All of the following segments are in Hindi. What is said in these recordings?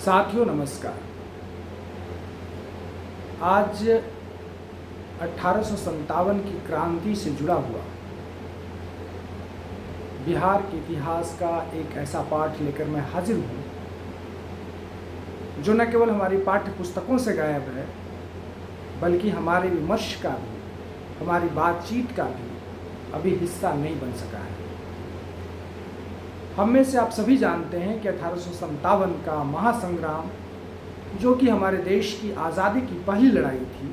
साथियों नमस्कार। आज 1857 की क्रांति से जुड़ा हुआ बिहार के इतिहास का एक ऐसा पाठ लेकर मैं हाजिर हूँ जो न केवल हमारी पाठ्य पुस्तकों से गायब है बल्कि हमारे विमर्श का भी, हमारी बातचीत का भी अभी हिस्सा नहीं बन सका है। हम में से आप सभी जानते हैं कि 1857 का महासंग्राम, जो कि हमारे देश की आज़ादी की पहली लड़ाई थी,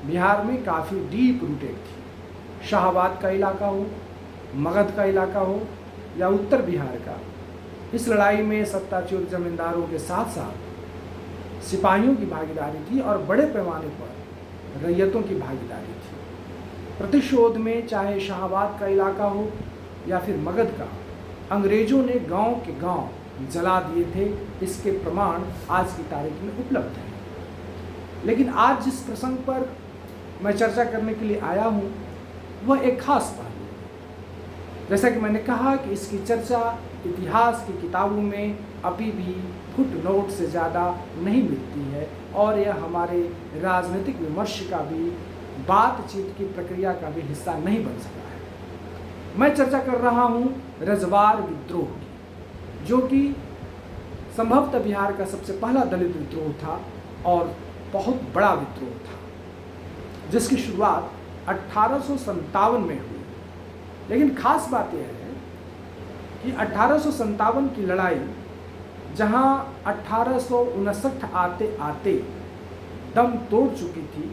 बिहार में काफ़ी डीप रूटेड थी। शाहाबाद का इलाका हो, मगध का इलाका हो या उत्तर बिहार का, इस लड़ाई में सत्ताच्युत जमींदारों के साथ साथ सिपाहियों की भागीदारी थी और बड़े पैमाने पर रैयतों की भागीदारी थी। प्रतिशोध में चाहे शाहाबाद का इलाका हो या फिर मगध का, अंग्रेजों ने गांव के गांव जला दिए थे। इसके प्रमाण आज की तारीख में उपलब्ध हैं। लेकिन आज जिस प्रसंग पर मैं चर्चा करने के लिए आया हूं वह एक खास पहलू है। जैसा कि मैंने कहा कि इसकी चर्चा इतिहास की किताबों में अभी भी फुटनोट से ज़्यादा नहीं मिलती है और यह हमारे राजनीतिक विमर्श का भी, बातचीत की प्रक्रिया का भी हिस्सा नहीं बन सका है। मैं चर्चा कर रहा हूं रजवार विद्रोह की, जो कि संभवतः बिहार का सबसे पहला दलित विद्रोह था और बहुत बड़ा विद्रोह था, जिसकी शुरुआत 1857 में हुई। लेकिन खास बात यह है कि 1857 की लड़ाई, जहां 1859 आते आते दम तोड़ चुकी थी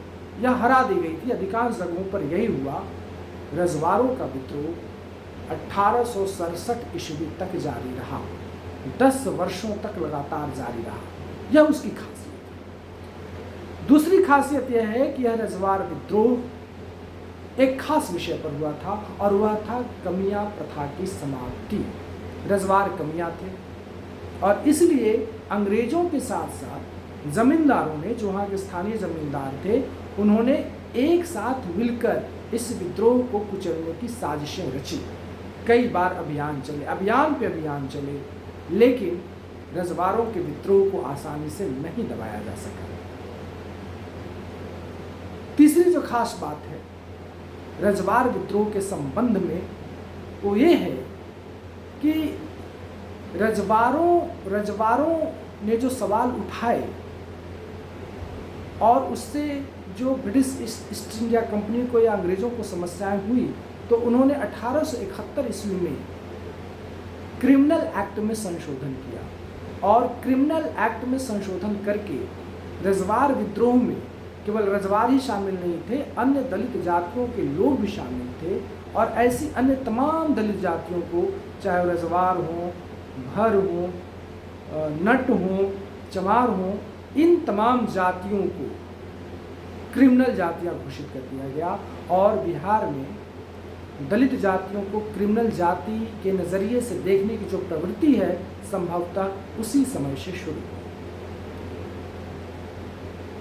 या हरा दी गई थी, अधिकांश जगहों पर यही हुआ। रजवारों का विद्रोह 1867 ईस्वी तक जारी रहा, 10 वर्षों तक लगातार जारी रहा। यह उसकी खासियत है। दूसरी खासियत यह है कि यह रजवार विद्रोह एक खास विषय पर हुआ था और वह था कमियां प्रथा की समाप्ति। रजवार कमियां थे और इसलिए अंग्रेजों के साथ साथ जमींदारों ने, जो वहाँ के स्थानीय जमींदार थे, उन्होंने एक साथ मिलकर इस विद्रोह को कुचलने की साजिशें रची। कई बार अभियान चले, लेकिन रजवारों के विद्रोह को आसानी से नहीं दबाया जा सका। तीसरी जो खास बात है रजवार विद्रोह के संबंध में, वो ये है कि रजवारों ने जो सवाल उठाए और उससे जो ब्रिटिश ईस्ट इंडिया कंपनी को या अंग्रेजों को समस्याएं हुई, तो उन्होंने 1871 ईस्वी में क्रिमिनल एक्ट में संशोधन किया और क्रिमिनल एक्ट में संशोधन करके रजवार विद्रोह में केवल रजवार ही शामिल नहीं थे, अन्य दलित जातियों के लोग भी शामिल थे। और ऐसी अन्य तमाम दलित जातियों को, चाहे रजवार हों, भर हों, नट हों, चमार हों, इन तमाम जातियों को क्रिमिनल जातियां घोषित कर दिया गया और बिहार में दलित जातियों को क्रिमिनल जाति के नज़रिए से देखने की जो प्रवृत्ति है, संभवतः उसी समय से शुरू हुई।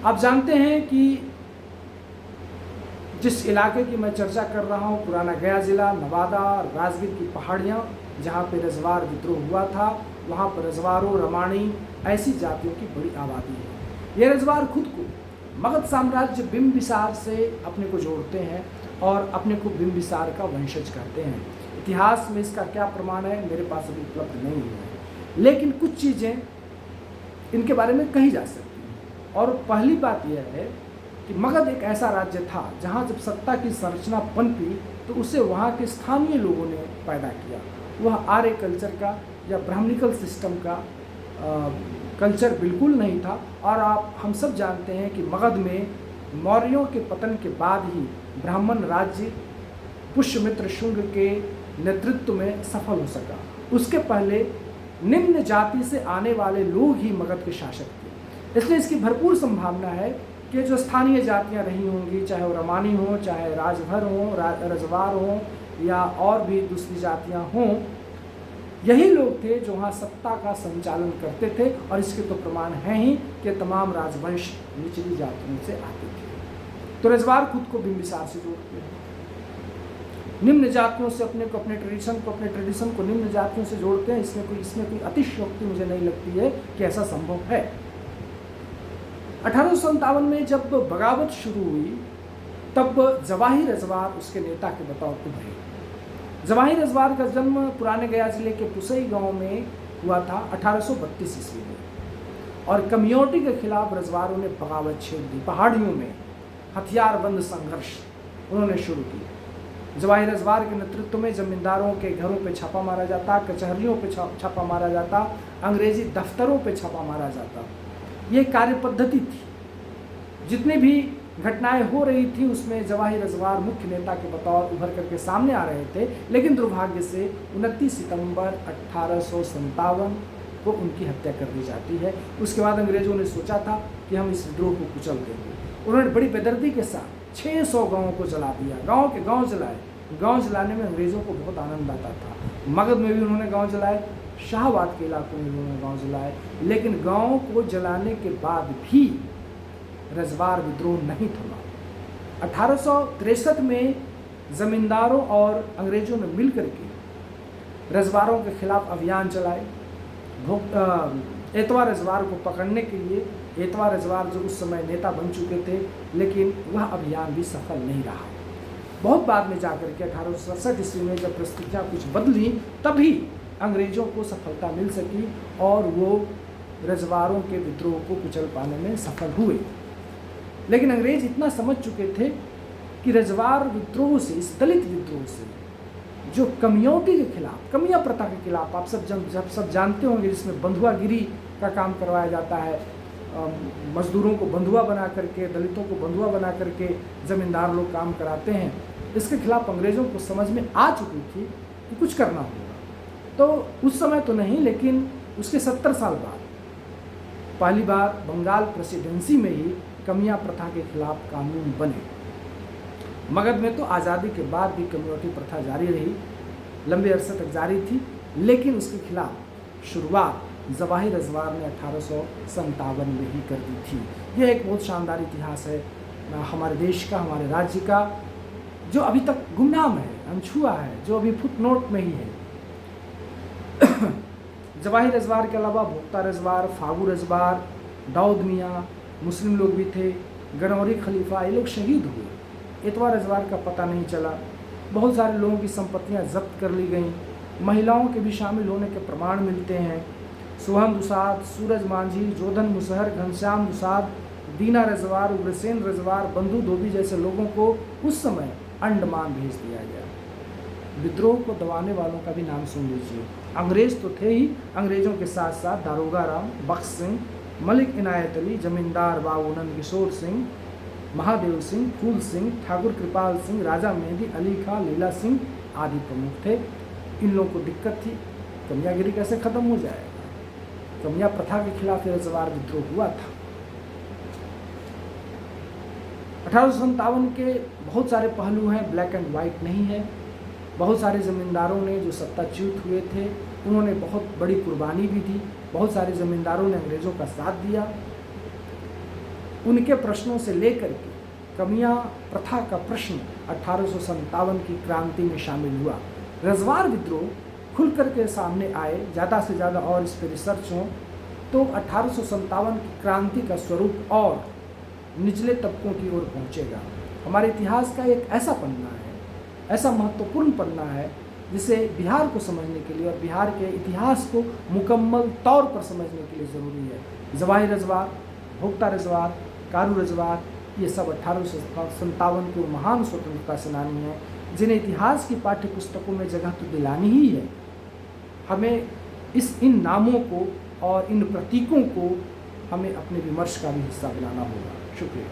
आप जानते हैं कि जिस इलाके की मैं चर्चा कर रहा हूँ, पुराना गया जिला, नवादा, राजगीर की पहाड़ियाँ, जहाँ पे रजवार विद्रोह हुआ था, वहाँ पर रजवारों, रमाणी, ऐसी जातियों की बड़ी आबादी है। ये रजवार खुद को मगध साम्राज्य बिंबिसार से अपने को जोड़ते हैं और अपने को बिंबिसार का वंशज कहते हैं। इतिहास में इसका क्या प्रमाण है मेरे पास अभी उपलब्ध नहीं है, लेकिन कुछ चीज़ें इनके बारे में कही जा सकती हैं। और पहली बात यह है कि मगध एक ऐसा राज्य था जहाँ जब सत्ता की संरचना पनपी तो उसे वहाँ के स्थानीय लोगों ने पैदा किया। वह आर्य कल्चर का या ब्राह्मणिकल सिस्टम का कल्चर बिल्कुल नहीं था। और हम सब जानते हैं कि मगध में मौर्यों के पतन के बाद ही ब्राह्मण राज्य पुष्यमित्र शुंग के नेतृत्व में सफल हो सका। उसके पहले निम्न जाति से आने वाले लोग ही मगध के शासक थे। इसलिए इसकी भरपूर संभावना है कि जो स्थानीय जातियां रही होंगी, चाहे वो रमानी हों, चाहे राजभर हों, रजवार हों या और भी दूसरी जातियां हों, यही लोग थे जो वहाँ सत्ता का संचालन करते थे। और इसके तो प्रमाण हैं ही कि तमाम राजवंश निचली जातियों से आते थे। तो रजवार खुद को बिंबिसार से जोड़ते हैं। निम्न जातियों से अपने ट्रेडिशन को निम्न जातियों से जोड़ते हैं। इसमें कोई अतिशयोक्ति मुझे नहीं लगती है कि ऐसा संभव है। 1857 में जब बगावत शुरू हुई तब जवाहिर रजवार उसके नेता के बतौर उभरे। जवाहिर रजवार का जन्म पुराने गया जिले के पुसई गांव में हुआ था 1832 ईस्वी में, और कम्युनिटी के खिलाफ रजवारों ने बगावत छेड़ दी। पहाड़ियों में हथियारबंद संघर्ष उन्होंने शुरू किया। जवाहिर रजवार के नेतृत्व में जमींदारों के घरों पे छापा मारा जाता, कचहरियों पे छापा मारा जाता, अंग्रेजी दफ्तरों पे छापा मारा जाता। ये कार्य पद्धति थी। जितनी भी घटनाएं हो रही थी उसमें जवाहिर रजवार मुख्य नेता के बतौर उभर करके सामने आ रहे थे, लेकिन दुर्भाग्य से 29 सितंबर 1857 को उनकी हत्या कर दी जाती है। उसके बाद अंग्रेजों ने सोचा था कि हम इस विद्रोह को कुचल देंगे। उन्होंने बड़ी बेदर्दी के साथ 600 गांवों को जला दिया। गांव के गांव जलाए। गांव जलाने में अंग्रेजों को बहुत आनंद आता था। मगध में भी उन्होंने गांव जलाए, शाहबाद के इलाकों में भी उन्होंने गांव जलाए, लेकिन गांव को जलाने के बाद भी रजवार विद्रोह नहीं थमा। 1863 में जमींदारों और अंग्रेजों ने मिलकर के रजवारों के खिलाफ अभियान चलाए। एतवा रजवार को पकड़ने के लिए एतवा रजवार जो उस समय नेता बन चुके थे, लेकिन वह अभियान भी सफल नहीं रहा। बहुत बाद में जाकर के 1867 ईस्वी में जब परिस्थितियाँ कुछ बदली तभी अंग्रेजों को सफलता मिल सकी और वो रजवारों के विद्रोह को कुचल पाने में सफल हुए। लेकिन अंग्रेज इतना समझ चुके थे कि रजवार विद्रोह से, इस दलित विद्रोह से, जो कमियों के खिलाफ, कमिया प्रथा के खिलाफ, आप सब जानते होंगे, जिसमें बंधुआगिरी का काम करवाया जाता है, मजदूरों को बंधुआ बना करके, दलितों को बंधुआ बना करके जमींदार लोग काम कराते हैं। इसके खिलाफ अंग्रेजों को समझ में आ चुकी थी कि कुछ करना होगा। तो उस समय तो नहीं, लेकिन उसके 70 साल बाद पहली बार बंगाल प्रेसिडेंसी में ही कमिया प्रथा के खिलाफ कानून बने। मगध में तो आज़ादी के बाद भी कम्युनिटी प्रथा जारी रही, लंबे अरसे तक जारी थी, लेकिन उसके खिलाफ शुरुआत जवाहिर रजवार ने 1857 में ही कर दी थी। यह एक बहुत शानदार इतिहास है हमारे देश का, हमारे राज्य का, जो अभी तक गुमनाम है, अनछुआ है, जो अभी फुटनोट में ही है। जवाहिर रजवार के अलावा भोक्ता रजवार, फागू रजवार, दाऊद मियाँ, मुस्लिम लोग भी थे, गनौरी खलीफा, ये लोग शहीद हुए। एतवा रजवार का पता नहीं चला। बहुत सारे लोगों की संपत्तियां जब्त कर ली गईं। महिलाओं के भी शामिल होने के प्रमाण मिलते हैं। सुहन दुसाद, सूरज मांझी, जोधन मुसहर, घनश्याम दुसाद, दीना रजवार, उग्रसेन रजवार, बंधु धोबी जैसे लोगों को उस समय अंडमान भेज दिया गया। विद्रोह को दबाने वालों का भी नाम सुन लीजिए। अंग्रेज तो थे ही, अंग्रेजों के साथ साथ दारोगा राम, बख्श सिंह, मलिक इनायत अली, जमींदार बाबू नंद किशोर सिंह, महादेव सिंह, फूल सिंह, ठाकुर कृपाल सिंह, राजा मेहंदी अली खां, लीला सिंह आदि प्रमुख थे। इन लोगों को दिक्कत थी, कमियागिरी कैसे खत्म हो जाएगा। कमिया प्रथा के खिलाफ रजवार विद्रोह हुआ था। 1857 के बहुत सारे पहलू हैं, ब्लैक एंड वाइट नहीं है। बहुत सारे ज़मींदारों ने जो सत्ताच्युत हुए थे उन्होंने बहुत बड़ी कुर्बानी भी दी। बहुत सारे ज़मींदारों ने अंग्रेज़ों का साथ दिया। उनके प्रश्नों से लेकर के कमिया प्रथा का प्रश्न 1857 की क्रांति में शामिल हुआ। रजवार विद्रोह खुल करके सामने आए, ज़्यादा से ज़्यादा और इस पर रिसर्च हो तो 1857 की क्रांति का स्वरूप और निचले तबकों की ओर पहुँचेगा। हमारे इतिहास का एक ऐसा पन्ना है, ऐसा महत्वपूर्ण पन्ना है जिसे बिहार को समझने के लिए और बिहार के इतिहास को मुकम्मल तौर पर समझने के लिए ज़रूरी है। जवाहिर रजवार, भोक्ता रजवार, कारू रजवार, ये सब 1857 के महान स्वतंत्रता सेनानी हैं जिन्हें इतिहास की पाठ्य पुस्तकों में जगह तो दिलानी ही है। हमें इन नामों को और इन प्रतीकों को हमें अपने विमर्श का भी हिस्सा बनाना होगा। शुक्रिया।